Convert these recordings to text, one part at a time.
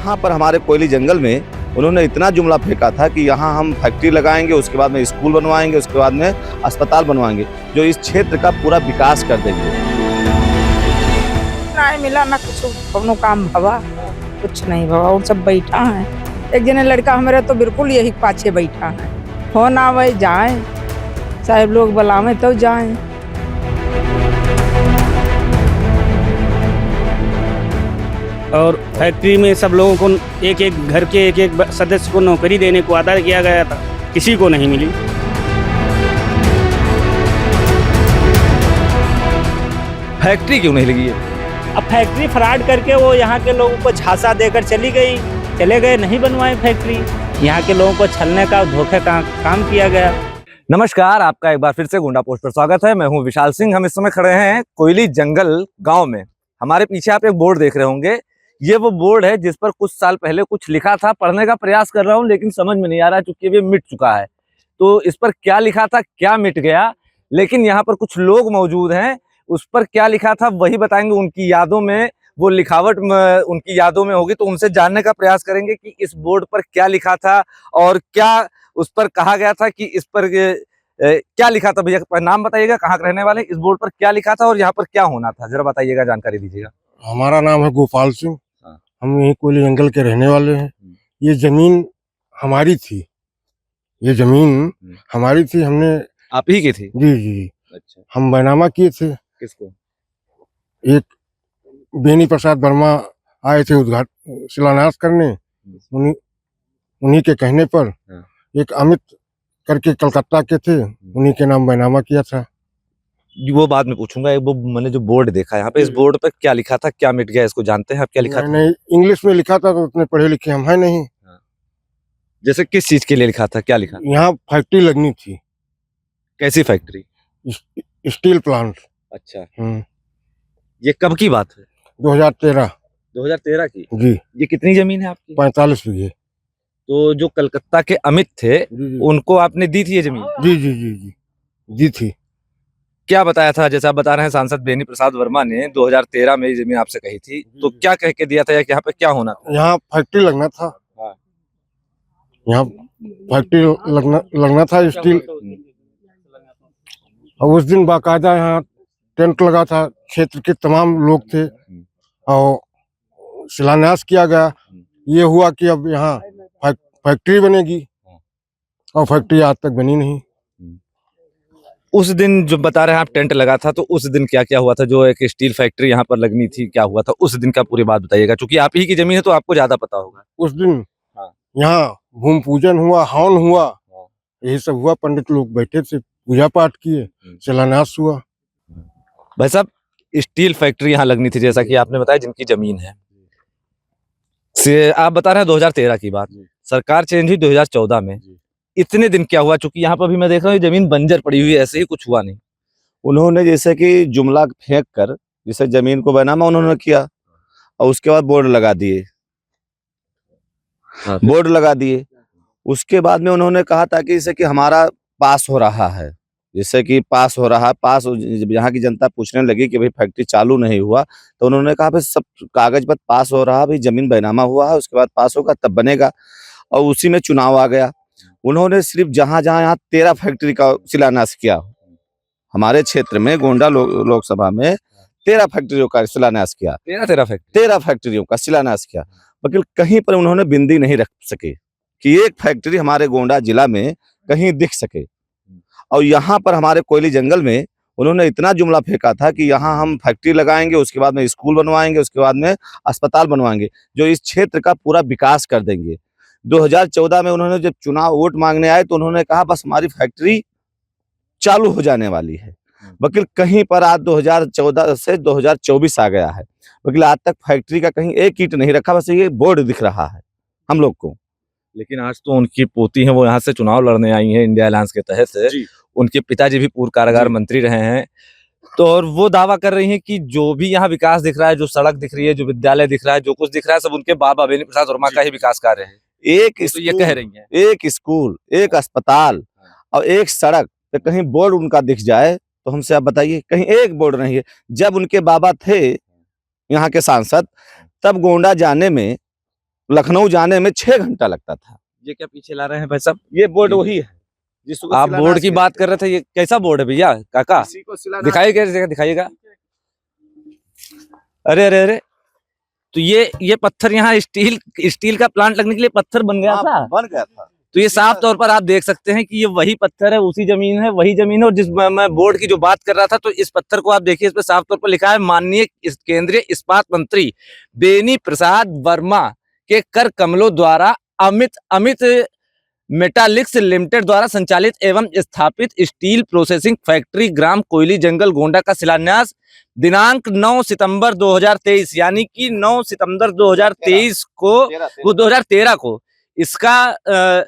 यहाँ पर हमारे कोयली जंगल में उन्होंने इतना जुमला फेंका था कि यहाँ हम फैक्ट्री लगाएंगे, उसके बाद में स्कूल बनवाएंगे, उसके बाद में अस्पताल बनवाएंगे, जो इस क्षेत्र का पूरा विकास कर देंगे। ना मिला ना कुछ कोनो काम भवा, कुछ नहीं भवा, वो सब बैठा है। एक जने लड़का हमारे तो बिल्कुल यही पाछे बैठा है, फोन आवे जाए, साहब लोग बुलावे तो जाए। और फैक्ट्री में सब लोगों को एक एक घर के एक एक सदस्य को नौकरी देने को वादा किया गया था, किसी को नहीं मिली। फैक्ट्री क्यों नहीं लगी है? अब फैक्ट्री फ्रॉड करके वो यहाँ के लोगों को झांसा देकर चले गए, नहीं बनवाए फैक्ट्री। यहाँ के लोगों को छलने का, धोखे का काम किया गया। नमस्कार, आपका एक बार फिर से गोंडा पोस्ट पर स्वागत है। मैं हूं विशाल सिंह। हम इस समय खड़े हैं कोयली जंगल गांव में। हमारे पीछे आप एक बोर्ड देख रहे होंगे, ये वो बोर्ड है जिस पर कुछ साल पहले कुछ लिखा था। पढ़ने का प्रयास कर रहा हूं लेकिन समझ में नहीं आ रहा, चूंकि ये मिट चुका है। तो इस पर क्या लिखा था, क्या मिट गया, लेकिन यहाँ पर कुछ लोग मौजूद हैं, उस पर क्या लिखा था वही बताएंगे। उनकी यादों में वो लिखावट उनकी यादों में होगी, तो उनसे जानने का प्रयास करेंगे कि इस बोर्ड पर क्या लिखा था और क्या उस पर कहा गया था कि इस पर क्या लिखा था। भैया नाम बताइएगा, कहाँ के रहने वाले, इस बोर्ड पर क्या लिखा था और यहाँ पर क्या होना था, जरा बताइएगा, जानकारी दीजिएगा। हमारा नाम है गोपाल सिंह। हम यही कोयली जंगल के रहने वाले हैं। ये जमीन हमारी थी, ये जमीन हमारी थी। हमने आप ही की थी? जी जी जी। अच्छा, हम बैनामा किए थे। किसको? एक बेनी प्रसाद वर्मा आए थे उद्घाटन शिलान्यास करने, उन्हीं के कहने पर एक अमित करके कलकत्ता के थे, उन्हीं के नाम बैनामा किया था। वो बाद में पूछूंगा। वो मैंने जो बोर्ड देखा यहाँ पे, इस बोर्ड पर क्या लिखा था, क्या मिट गया, इसको जानते हैं आप? क्या लिखा था? मैंने इंग्लिश में लिखा था, तो उतने पढ़े लिखे हम है नहीं। जैसे किस चीज के लिए लिखा था, क्या लिखा? यहाँ फैक्ट्री लगनी थी। कैसी फैक्ट्री? Steel plant. अच्छा, ये कब की बात है? 2013 2013 की। जी। ये कितनी जमीन है आपकी? 45 बीघे। तो जो कलकत्ता के अमित थे, उनको आपने दी थी ये जमीन? जी जी जी जी दी थी। क्या बताया था? जैसे आप बता रहे हैं, सांसद बेनी प्रसाद वर्मा ने 2013 में ये जमीन आपसे कही थी, तो क्या कह के दिया था या यहाँ पे क्या होना था? यहाँ फैक्ट्री लगना था। हाँ। यहाँ फैक्ट्री लगना था, स्टील। और उस दिन बाकायदा यहाँ टेंट लगा था, क्षेत्र के तमाम लोग थे और शिलान्यास किया गया। ये हुआ कि अब यहाँ फैक्ट्री बनेगी और फैक्ट्री आज तक बनी नहीं। उस दिन जो बता रहे हैं आप, टेंट लगा था, तो उस दिन क्या क्या हुआ था? जो एक स्टील फैक्ट्री यहाँ पर लगनी थी, क्या हुआ था उस दिन का पूरी बात बताइएगा, क्योंकि आप ही की जमीन है तो आपको ज्यादा पता होगा। उस दिन यहाँ भूमि पूजन हुआ, हवन हुआ, यही सब हुआ। पंडित लोग बैठे थे, पूजा पाठ किए, शिलान्यास हुआ। भाई साहब, स्टील फैक्ट्री यहाँ लगनी थी, जैसा कि आपने बताया, जिनकी जमीन है से आप बता रहे हैं 2013 की बात। सरकार चेंज हुई 2014 में। इतने दिन क्या हुआ? चूंकि यहाँ पर भी मैं देख रहा हूँ जमीन बंजर पड़ी हुई है, ऐसे ही कुछ हुआ नहीं। उन्होंने जैसे कि जुमला फेंक कर जैसे जमीन को बैनामा उन्होंने किया और उसके बाद बोर्ड लगा दिए। बोर्ड लगा दिए, उसके बाद में उन्होंने कहा था कि जैसे कि हमारा पास हो रहा है, जैसे कि पास हो रहा है। पास यहाँ की जनता पूछने लगी कि भाई फैक्ट्री चालू नहीं हुआ, तो उन्होंने कहा भाई सब कागज पर पास हो रहा है, भाई जमीन बैनामा हुआ है, उसके बाद पास होगा तब बनेगा। और उसी में चुनाव आ गया। उन्होंने सिर्फ जहां जहां यहाँ 13 फैक्ट्री का शिलान्यास किया। हमारे क्षेत्र में गोंडा लोकसभा में 13 फैक्ट्रियों का शिलान्यास किया। 13 फैक्ट्रियों का शिलान्यास किया, लेकिन कहीं पर उन्होंने बिंदी नहीं रख सके कि एक फैक्ट्री हमारे गोंडा जिला में कहीं दिख सके। और यहाँ पर हमारे कोयली जंगल में उन्होंने इतना जुमला फेंका था कि यहाँ हम फैक्ट्री लगाएंगे, उसके बाद में स्कूल बनवाएंगे, उसके बाद में अस्पताल बनवाएंगे, जो इस क्षेत्र का पूरा विकास कर देंगे। 2014 में उन्होंने जब चुनाव वोट मांगने आए तो उन्होंने कहा बस हमारी फैक्ट्री चालू हो जाने वाली है। वकील कहीं पर आज 2014 से 2024 आ गया है, वकील आज तक फैक्ट्री का कहीं एक ईंट नहीं रखा, बस ये बोर्ड दिख रहा है हम लोग को। लेकिन आज तो उनकी पोती है, वो यहाँ से चुनाव लड़ने आई है इंडिया अलायंस के तहत। उनके पिताजी भी पूर्व कारागार मंत्री रहे हैं, तो और वो दावा कर रही हैं कि जो भी यहाँ विकास दिख रहा है, जो सड़क दिख रही है, जो विद्यालय दिख रहा है, जो कुछ दिख रहा है, सब उनके बाबा बेनी प्रसाद वर्मा का ही विकास कार्य है। तो ये कह रही हैं, एक स्कूल, एक अस्पताल और एक सड़क पे कहीं बोर्ड उनका दिख जाए तो हमसे आप बताइए, कहीं एक बोर्ड नहीं है। जब उनके बाबा थे यहाँ के सांसद, तब गोंडा जाने में लखनऊ जाने में 6 घंटा लगता था। ये क्या पीछे ला रहे हैं भाई साहब? ये बोर्ड वही है जिसको आप शिलान्यास बोर्ड की किया बात कर रहे थे, ये कैसा बोर्ड है भैया काका? इसी को शिलान्यास दिखाइएगा, दिखाइएगा। अरे अरे अरे, तो ये पत्थर यहाँ स्टील का प्लांट लगने के लिए पत्थर बन गया था। बन गया था। तो ये साफ तौर पर आप देख सकते हैं कि ये वही पत्थर है, उसी जमीन है, वही जमीन है। और जिस मैं बोर्ड की जो बात कर रहा था, तो इस पत्थर को आप देखिए, इस पे साफ तौर पर लिखा है माननीय केंद्रीय इस्पात मंत्री बेनी प्रसाद वर्मा के कर कमलों द्वारा अमित मेटालिक्स लिमिटेड द्वारा संचालित एवं स्थापित स्टील प्रोसेसिंग फैक्ट्री ग्राम कोयली जंगल गोंडा का शिलान्यास दिनांक 9 सितंबर 2023, यानी कि 9 सितंबर 2023 को, वो 2013 को इसका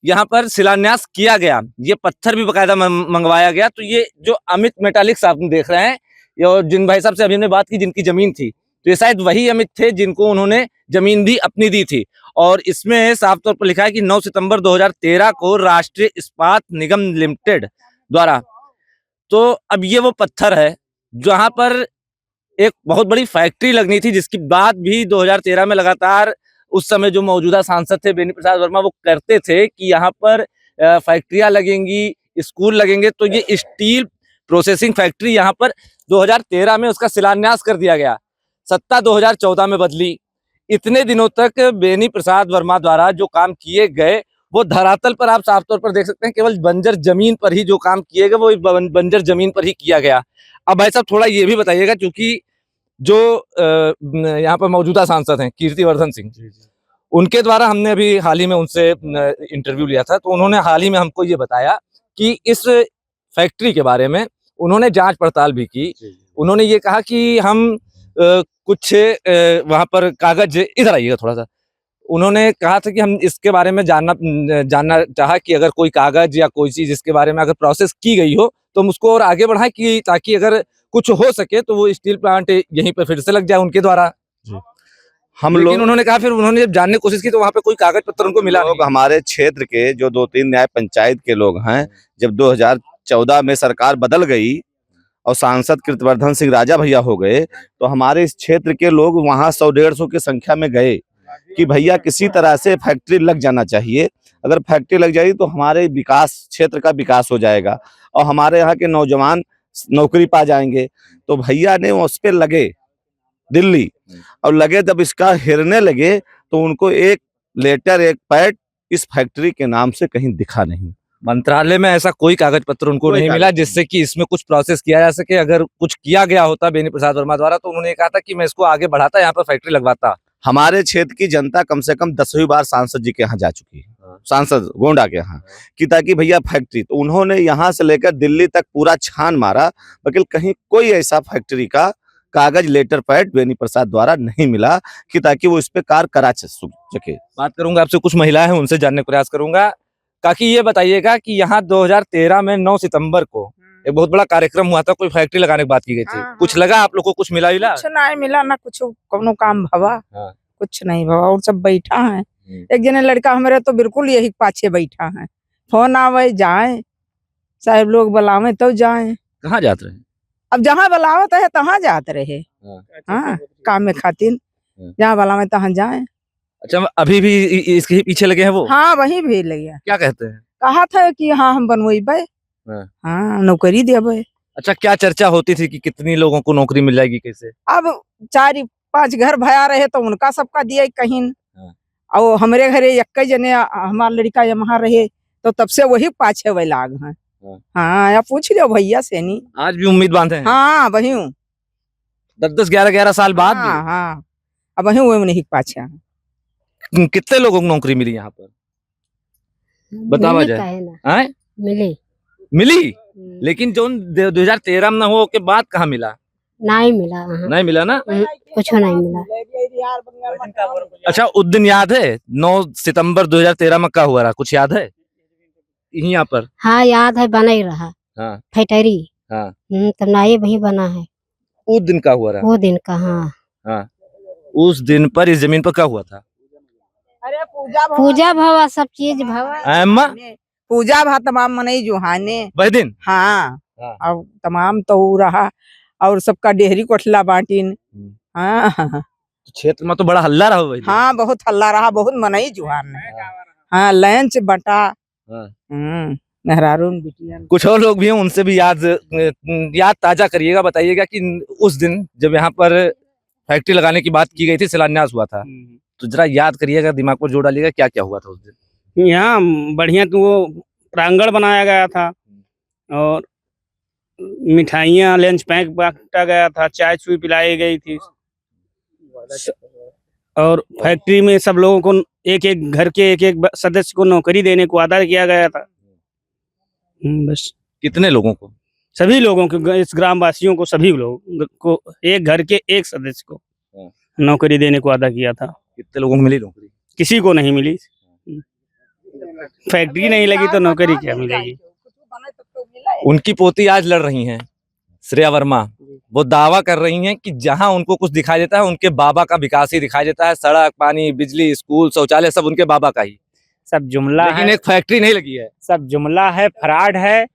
यहाँ पर शिलान्यास किया गया। ये पत्थर भी बकायदा मंगवाया गया। तो ये जो अमित मेटालिक्स आप देख रहे हैं, ये जिन भाई साहब से अभी हमने बात की, जिनकी जमीन थी, तो ये शायद वही अमित थे जिनको उन्होंने जमीन भी अपनी दी थी। और इसमें साफ तौर पर लिखा है कि 9 सितंबर 2013 को राष्ट्रीय इस्पात निगम लिमिटेड द्वारा। तो अब ये वो पत्थर है जहां पर एक बहुत बड़ी फैक्ट्री लगनी थी, जिसकी बात भी 2013 में लगातार उस समय जो मौजूदा सांसद थे बेनी प्रसाद वर्मा, वो करते थे कि यहाँ पर फैक्ट्रियां लगेंगी, स्कूल लगेंगे। तो ये स्टील प्रोसेसिंग फैक्ट्री यहाँ पर 2013 में उसका शिलान्यास कर दिया गया। सत्ता 2014 में बदली। इतने दिनों तक बेनी प्रसाद वर्मा द्वारा जो काम किए गए, वो धरातल पर आप साफ तौर पर देख सकते हैं, केवल बंजर जमीन पर ही जो काम किए गए वो बंजर जमीन पर ही किया गया। अब भाई साहब थोड़ा ये भी बताइएगा, क्योंकि जो यहाँ पर मौजूदा सांसद हैं कीर्तिवर्धन सिंह, उनके द्वारा हमने अभी हाल ही में उनसे इंटरव्यू लिया था, तो उन्होंने हाल ही में हमको ये बताया कि इस फैक्ट्री के बारे में उन्होंने जांच पड़ताल भी की। उन्होंने ये कहा कि हम कुछ वहां पर कागज, इधर आइएगा थोड़ा सा, उन्होंने कहा था कि हम इसके बारे में जानना चाहा कि अगर कोई कागज या कोई चीज इसके बारे में अगर प्रोसेस की गई हो तो हम उसको और आगे बढ़ाएं, कि ताकि अगर कुछ हो सके तो वो स्टील प्लांट यहीं पर फिर से लग जाए उनके द्वारा। हम लोग, उन्होंने कहा, फिर उन्होंने जब जानने की कोशिश की तो वहां पे कोई कागज पत्र उनको मिला लोग हमारे क्षेत्र के जो 2-3 न्याय पंचायत के लोग हैं, जब 2014 में सरकार बदल गई और सांसद कीर्तिवर्धन सिंह राजा भैया हो गए, तो हमारे इस क्षेत्र के लोग वहां 100-150 की संख्या में गए कि भैया किसी तरह से फैक्ट्री लग जाना चाहिए। अगर फैक्ट्री लग जाएगी तो हमारे विकास, क्षेत्र का विकास हो जाएगा और हमारे यहाँ के नौजवान नौकरी पा जाएंगे। तो भैया ने उस पर लगे दिल्ली, और लगे जब इसका हिरने लगे तो उनको एक लेटर, एक पैड इस फैक्ट्री के नाम से कहीं दिखा नहीं। मंत्रालय में ऐसा कोई कागज पत्र उनको नहीं मिला जिससे कि इसमें कुछ प्रोसेस किया जा सके। अगर कुछ किया गया होता बेनी प्रसाद वर्मा द्वारा तो उन्होंने कहा था कि मैं इसको आगे बढ़ाता, यहाँ पर फैक्ट्री लगवाता। हमारे क्षेत्र की जनता कम से कम 10वीं बार सांसद जी के यहाँ जा चुकी है, सांसद गोंडा के यहाँ, कि ताकि भैया फैक्ट्री, तो उन्होंने यहाँ से लेकर दिल्ली तक पूरा छान मारा, लेकिन कहीं कोई ऐसा फैक्ट्री का कागज, लेटर पैड बेनी प्रसाद द्वारा नहीं मिला कि ताकि वो इस पे कार्य करा सके। बात करूंगा आपसे, कुछ महिलाएं हैं उनसे जानने का प्रयास करूंगा। काकी ये बताइएगा कि यहाँ 2013 में 9 सितंबर को एक बहुत बड़ा कार्यक्रम हुआ था, कोई फैक्ट्री लगाने की बात की गई थी। हाँ, कुछ लगा आप लोग को, कुछ मिला? कुछ नहीं मिला ना, कुछ कोनो काम भवा। हाँ। कुछ नहीं भवा, और सब बैठा है। एक जने लड़का हमारे तो बिल्कुल यही पाछे बैठा है। फोन आवे जाए, साहब लोग बुलावे तो जाए। कहाँ जाते रहे? अब जहाँ बुलावत है तहाँ जाते रहे। हाँ, काम में खातिर जहाँ बुलावे तहाँ जाए। अच्छा, अभी भी इसके ही पीछे लगे हैं वो? हाँ, वही भी लगे। क्या कहते हैं? कहा था कि हाँ हम बनवेबे, हाँ नौकरी देवे। अच्छा, क्या चर्चा होती थी कि कितनी लोगों को नौकरी मिल जाएगी, कैसे? अब 4-5 घर भया रहे तो उनका सबका दिया कहीं, और हमारे घरे एक जने हमारा लड़का यहाँ रहे तो तब से वही पाछे वे लाग हैं। हाँ, या पूछ लियो भैया से नहीं। आज भी उम्मीद बांधे हैं? हाँ, वही हूँ। 10-10, 11-11 साल बाद भी? हाँ, अब वही हुए नहीं पाछे हैं। कितने लोगों को नौकरी मिली यहाँ पर, बतावा जाए? मिली, लेकिन जो 2013 में हो के बाद कहाँ मिला? नहीं मिला। नहीं मिला ना, कुछ नहीं मिला। अच्छा, उस दिन याद है 9 सितंबर 2013 में क्या हुआ रहा, कुछ याद है यहाँ पर? हाँ याद है, बना ही रहा। हाँ, फैक्ट्री। हाँ, तब ना ये वही बना है। उस दिन का हुआ रहा? वो दिन का। हाँ, हाँ, उस दिन पर इस जमीन पर क्या हुआ था? अरे पूजा भवा, सब चीज भवा। अम्मा, पूजा भा तमाम मनई जुहाने वही दिन? हाँ, हाँ। अब तमाम तो रहा, और सबका डेहरी कोठला बांटीन। हाँ, क्षेत्र में तो बड़ा हल्ला रहा भाई। हाँ बहुत हल्ला रहा, बहुत मनई जुहान है। हाँ लंच बटा। हाँ। मेहरारून बिटिया। कुछ और लोग भी हैं, उनसे भी याद ताजा करिएगा, बताइएगा कि उस दिन जब यहाँ पर फैक्ट्री लगाने की बात की गई थी, शिलान्यास हुआ था, तो जरा याद करिएगा, दिमाग पर जोर डालिएगा, क्या क्या हुआ था उस दिन। यहाँ बढ़िया तो वो प्रांगण बनाया गया था और मिठाइयाँ लंच पैक बांटा गया था, चाय चुई पिलाई गई थी और फैक्ट्री में सब लोगों को एक एक घर के एक एक सदस्य को नौकरी देने को वादा किया गया था। बस कितने लोगों को? सभी लोगों को, इस ग्राम वासियों को, सभी लोगों को, एक घर के एक सदस्य को नौकरी देने को वादा किया था। कितने लोगों को मिली नौकरी? किसी को नहीं मिली। फैक्ट्री नहीं लगी तो नौकरी क्या मिलेगी। उनकी पोती आज लड़ रही हैं, श्रेया वर्मा, वो दावा कर रही हैं कि जहां उनको कुछ दिखाई देता है उनके बाबा का विकास ही दिखाई देता है, सड़क, पानी, बिजली, स्कूल, शौचालय सब उनके बाबा का ही। सब जुमला लेकिन है, एक फैक्ट्री नहीं लगी है। सब जुमला है, फ्रॉड है।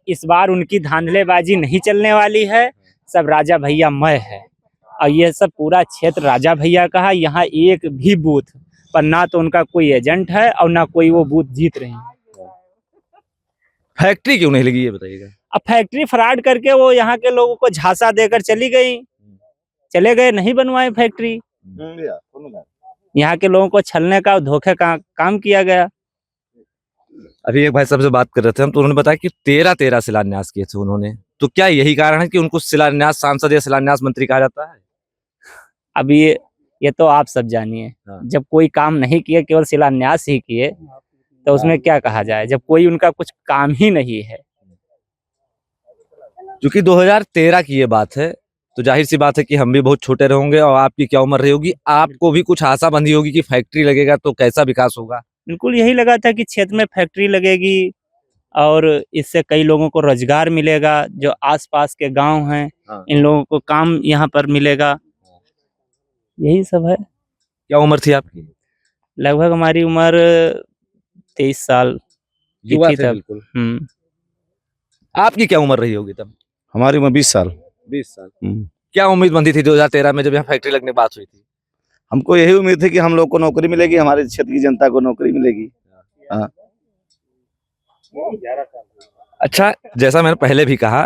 इस बार उनकी धांधलेबाजी नहीं चलने वाली है, सब राजा भैया मय है और ये सब पूरा क्षेत्र राजा भैया का है। यहाँ एक भी बूथ पर ना तो उनका कोई एजेंट है और ना कोई वो बूथ जीत रहे हैं। फैक्ट्री क्यों नहीं लगी ये बताइएगा। अब फैक्ट्री फ्रॉड करके वो यहाँ के लोगों को झांसा देकर चली गई, चले गए, नहीं बनवाए फैक्ट्री। यहाँ के लोगों को छलने का, धोखे का काम किया गया। अभी एक भाई साहब से बात कर रहे थे हम, तो उन्होंने बताया कि 13 शिलान्यास किए थे उन्होंने। तो क्या यही कारण है कि उनको शिलान्यास सांसद या शिलान्यास मंत्री कहा जाता है? अब ये तो आप सब जानिए। जब कोई काम नहीं किए, केवल शिलान्यास ही किए, तो उसमें क्या कहा जाए, जब कोई उनका कुछ काम ही नहीं है। क्योंकि 2013 की ये बात है, तो जाहिर सी बात है कि हम भी बहुत छोटे रहेंगे और आपकी क्या उम्र रही होगी, आपको भी कुछ आशा बंधी होगी कि फैक्ट्री लगेगा तो कैसा विकास होगा। बिल्कुल यही लगा था कि क्षेत्र में फैक्ट्री लगेगी और इससे कई लोगों को रोजगार मिलेगा, जो आसपास के गांव हैं इन लोगों को काम यहाँ पर मिलेगा, यही सब है। क्या उम्र थी आपकी? लगभग हमारी उम्र 23 साल युवा थी थे तब। बिल्कुल। आपकी क्या उम्र रही होगी तब? हमारी उम्र 20 साल। 20 साल। क्या उम्मीद बंधी थी 2013 में जब यहाँ फैक्ट्री लगने की बात हुई थी? हमको यही उम्मीद थी कि हम लोग को नौकरी मिलेगी, हमारे क्षेत्र की जनता को नौकरी मिलेगी। हाँ। अच्छा, जैसा मैंने पहले भी कहा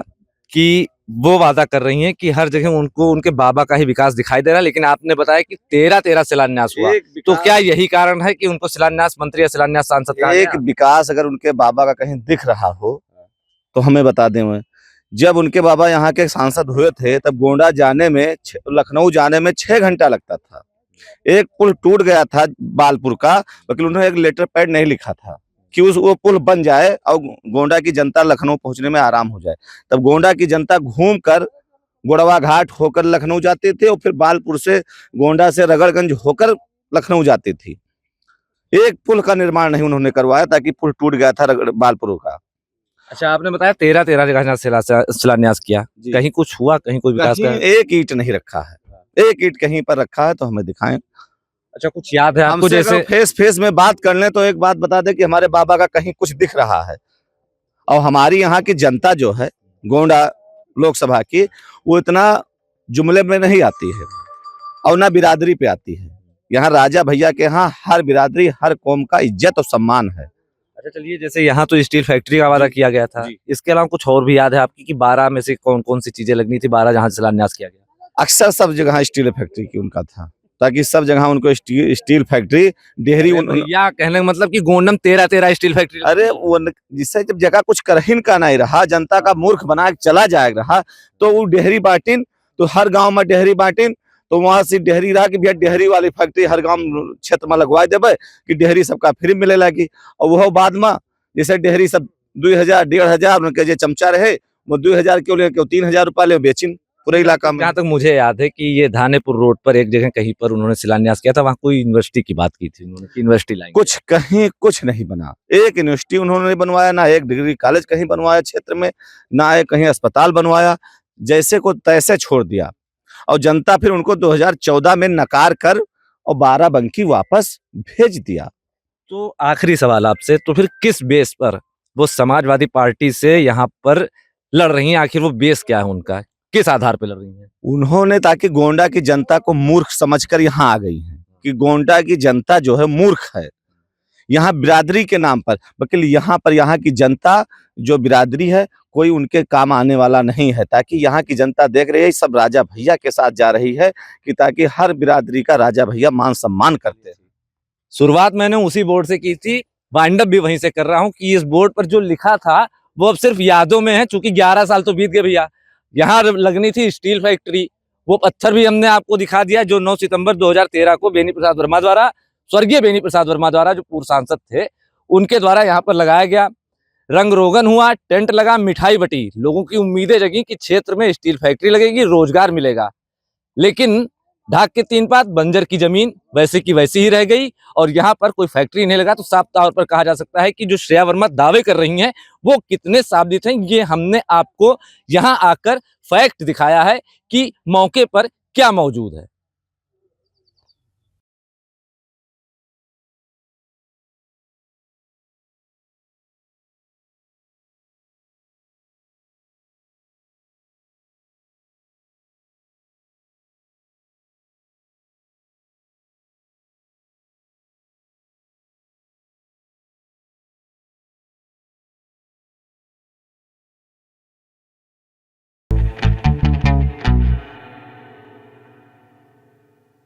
कि वो वादा कर रही हैं कि हर जगह उनको उनके बाबा का ही विकास दिखाई दे रहा है, लेकिन आपने बताया कि 13 शिलान्यास हुआ, तो क्या यही कारण है कि उनको शिलान्यास मंत्री या शिलान्यास सांसद कहा गया? एक विकास अगर उनके बाबा का कहीं दिख रहा हो तो हमें बता दें। वो जब उनके बाबा यहाँ के सांसद हुए थे तब गोंडा जाने में, लखनऊ जाने में 6 घंटा लगता था। एक पुल टूट गया था बालपुर का, लेकिन उन्होंने एक लेटर पैड नहीं लिखा था कि वो पुल बन जाए और गोंडा की जनता लखनऊ पहुंचने में आराम हो जाए। तब गोंडा की जनता घूमकर गोड़वा घाट होकर लखनऊ जाते थे और फिर बालपुर से, गोंडा से रगड़गंज होकर लखनऊ जाती थी। एक पुल का निर्माण नहीं उन्होंने करवाया, ताकि पुल टूट गया था बालपुर का। अच्छा, आपने बताया 13 जगह शिलान्यास किया, कहीं कुछ हुआ, कहीं कोई विकास का? एक ईंट नहीं रखा है, एक ईंट कहीं पर रखा है तो हमें दिखाएं। अच्छा, कुछ याद है आपको? हमसे जैसे फेस फेस में बात कर लें तो एक बात बता दे कि हमारे बाबा का कहीं कुछ दिख रहा है। और हमारी यहाँ की जनता जो है गोंडा लोकसभा की, वो इतना जुमले में नहीं आती है और ना बिरादरी पे आती है। यहाँ राजा भैया के यहाँ हर बिरादरी, हर कौम का इज्जत और सम्मान है। अच्छा चलिए, जैसे यहाँ तो स्टील फैक्ट्री का वादा किया गया था, इसके अलावा कुछ और भी याद है आपकी कि 12 में से कौन कौन सी चीजें लगनी थी, 12 जहाँ शिलान्यास किया गया? अक्सर सब जगह स्टील फैक्ट्री की उनका था, ताकि सब जगह उनको स्टील फैक्ट्री, डेहरी। या कहने का मतलब कि गोंडम 13 स्टील फैक्ट्री। अरे वो जिससे जब जगह कुछ करहिन का नहीं रहा, जनता का मूर्ख बना के चला जाए रहा, तो वो डेहरी बांटिन, तो हर गांव में डेहरी बांटिन, तो वहां से डेहरी रहा कि भैया डेहरी वाली फैक्ट्री हर गांव क्षेत्र में लगवा देवे कि डेहरी सबका फ्री मिले लगी। और वो बाद में जैसे डेहरी सब 2000 1500 उनके जो चमचा रहे, वो 2000 क्यों ले, 3000 रुपया ले बेचिन पूरे इलाका में। जहाँ तक मुझे याद है कि ये धानेपुर रोड पर एक जगह कहीं पर उन्होंने शिलान्यास किया था, वहाँ कोई यूनिवर्सिटी की बात की थी उन्होंने, यूनिवर्सिटी लाइन कुछ कहीं कुछ नहीं बना, एक यूनिवर्सिटी उन्होंने नहीं बनवाया, ना एक डिग्री कॉलेज कहीं बनवाया क्षेत्र में, ना एक कहीं अस्पताल बनवाया, जैसे को तैसे छोड़ दिया। और जनता फिर उनको 2014 में नकार कर और 12 बंकी वापस भेज दिया। तो आखिरी सवाल आपसे, तो फिर किस बेस पर वो समाजवादी पार्टी से यहाँ पर लड़ रही हैं, आखिर वो बेस क्या है उनका? किस आधार पे लड़ रही हैं? उन्होंने ताकि गोंडा की जनता को मूर्ख समझकर यहाँ आ गई हैं कि गोंडा की जनता जो है मूर्ख है यहाँ बिरादरी के नाम पर, बल्कि यहाँ की जनता जो बिरादरी है कोई उनके काम आने वाला नहीं है, ताकि यहाँ की जनता देख रही है सब राजा भैया के साथ जा रही है कि ताकि हर बिरादरी का राजा भैया मान सम्मान करते हैं। शुरुआत मैंने उसी बोर्ड से की थी, वाइंड अप भी वहीं से कर रहा हूँ कि इस बोर्ड पर जो लिखा था वो अब सिर्फ यादों में है, चूंकि 11 साल तो बीत गए भैया। यहाँ लगनी थी स्टील फैक्ट्री, वो पत्थर भी हमने आपको दिखा दिया जो 9 सितंबर 2013 को बेनी प्रसाद वर्मा द्वारा, स्वर्गीय बेनी प्रसाद वर्मा द्वारा, जो पूर्व सांसद थे, उनके द्वारा यहाँ पर लगाया गया। रंग रोगन हुआ, टेंट लगा, मिठाई बटी, लोगों की उम्मीदें जगी कि क्षेत्र में स्टील फैक्ट्री लगेगी, रोजगार मिलेगा। लेकिन ढाक के 3 पात, बंजर की जमीन वैसे की वैसी ही रह गई और यहाँ पर कोई फैक्ट्री नहीं लगा। तो साफ तौर पर कहा जा सकता है कि जो श्रेया वर्मा दावे कर रही हैं वो कितने साबित हैं, ये हमने आपको यहाँ आकर फैक्ट दिखाया है कि मौके पर क्या मौजूद है।